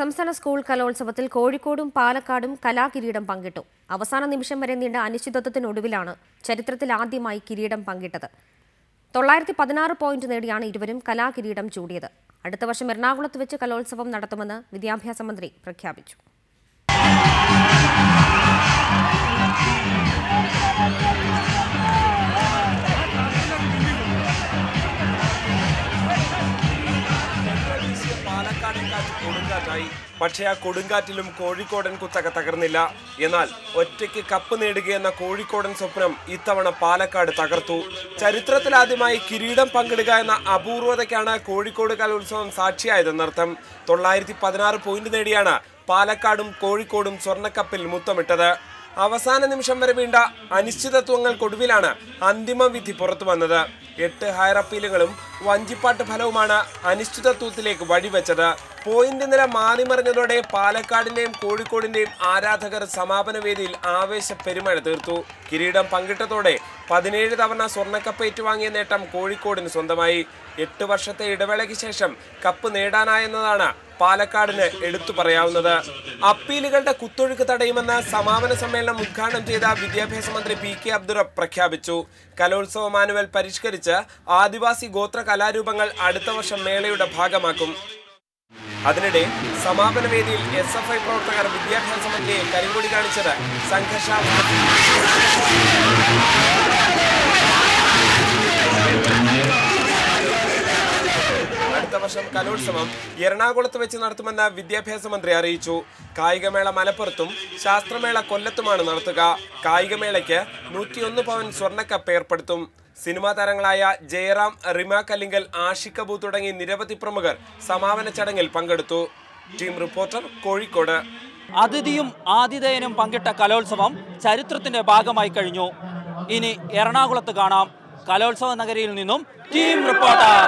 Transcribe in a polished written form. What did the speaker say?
സംസ്ഥാന സ്കൂൾ കലോത്സവത്തിൽ കോഴിക്കോടും പാലക്കാടും കലാകിരീടം പങ്കിട്ടു. അവസാന നിമിഷം വരെ നീണ്ട അനിശ്ചിതത്വത്തിനൊടുവിലാണ് ചരിത്രത്തിൽ ആദ്യമായി കിരീടം പങ്കിട്ടത്. 916 പോയിന്റ് നേടിയാണ് ഇരുവരും കലാകിരീടം ചൂടിയത്. അടുത്ത വർഷം എറണാകുളത്ത് വെച്ച് കലോത്സവം നടത്തുമെന്ന് വിദ്യാഭ്യാസ മന്ത്രി പ്രഖ്യാപിച്ചു. കൊടുങ്കാറ്റായി. പക്ഷേ ആ കൊടുങ്കാറ്റിലും കോഴിക്കോടൻ കുത്തക തകർന്നില്ല. എന്നാൽ ഒറ്റയ്ക്ക് കപ്പ് നേടുകയെന്ന കോഴിക്കോടൻ സ്വപ്നം ഇത്തവണ പാലക്കാട് തകർത്തു. ചരിത്രത്തിലാദ്യമായി കിരീടം പങ്കിടുക എന്ന അപൂർവതയ്ക്കാണ് കോഴിക്കോട് കലോത്സവം സാക്ഷിയായതെന്നർത്ഥം. 916 പോയിന്റ് നേടിയാണ് പാലക്കാടും കോഴിക്കോടും സ്വർണ്ണക്കപ്പിൽ മുത്തമിട്ടത്. അവസാന നിമിഷം വരെ വീണ്ട അനിശ്ചിതത്വങ്ങൾക്കൊടുവിലാണ് അന്തിമ വിധി പുറത്തു വന്നത്. 8 ഹയർ അപ്പീലുകളും വഞ്ചിപ്പാട്ട് ഫലവുമാണ് അനിശ്ചിതത്വത്തിലേക്ക് വഴിവെച്ചത്. പോയിന്റ് നില മാറിമറിഞ്ഞതോടെ പാലക്കാടിന്റെയും കോഴിക്കോടിന്റെയും ആരാധകർ സമാപന വേദിയിൽ ആവേശ പെരുമഴ തീർത്തു. കിരീടം പങ്കിട്ടതോടെ 17 തവണ സ്വർണ്ണക്കപ്പ് ഏറ്റുവാങ്ങിയ നേട്ടം കോഴിക്കോടിന് സ്വന്തമായി. 8 വർഷത്തെ ഇടവേളയ്ക്ക് ശേഷം കപ്പ് നേടാനായെന്നതാണ് പാലക്കാടിന് എടുത്തു പറയാവുന്നത്. അപ്പീലുകളുടെ കുത്തൊഴുക്ക് തടയുമെന്ന് സമാപന സമ്മേളനം ഉദ്ഘാടനം ചെയ്ത വിദ്യാഭ്യാസ മന്ത്രി PK അബ്ദുറബ്ബ് പ്രഖ്യാപിച്ചു. കലോത്സവ മാനുവൽ പരിഷ്കരിച്ച് ആദിവാസി ഗോത്ര കലാരൂപങ്ങൾ അടുത്ത വർഷം മേളയുടെ ഭാഗമാക്കും. അതിനിടെ സമാപന വേദിയിൽ SFI പ്രവർത്തകർ വിദ്യാഭ്യാസ മന്ത്രിയെ കരിങ്കൊടി കാണിച്ചത് സംഘർഷാവസ്ഥ. അടുത്ത വർഷം കലോത്സവം എറണാകുളത്ത് വെച്ച് നടത്തുമെന്ന് വിദ്യാഭ്യാസ മന്ത്രി അറിയിച്ചു. കായികമേള മലപ്പുറത്തും ശാസ്ത്രമേള കൊല്ലത്തുമാണ് നടത്തുക. കായികമേളയ്ക്ക് 101 പവൻ സ്വർണ്ണക്കപ്പ് ഏർപ്പെടുത്തും. സിനിമാ താരങ്ങളായ ജയറാം, റിമ കല്ലിങ്കൽ, ആഷിഖ് കപൂർ തുടങ്ങി നിരവധി പ്രമുഖർ സമാപന ചടങ്ങിൽ പങ്കെടുത്തു. Team reporter, Kozhikode. അതിഥിയും ആതിഥേയനും പങ്കിട്ട കലോത്സവം ചരിത്രത്തിന്റെ ഭാഗമായി കഴിഞ്ഞു. ഇനി എറണാകുളത്ത് കാണാം. കലോത്സവ നഗരിയിൽ നിന്നും ടീം റിപ്പോർട്ടർ.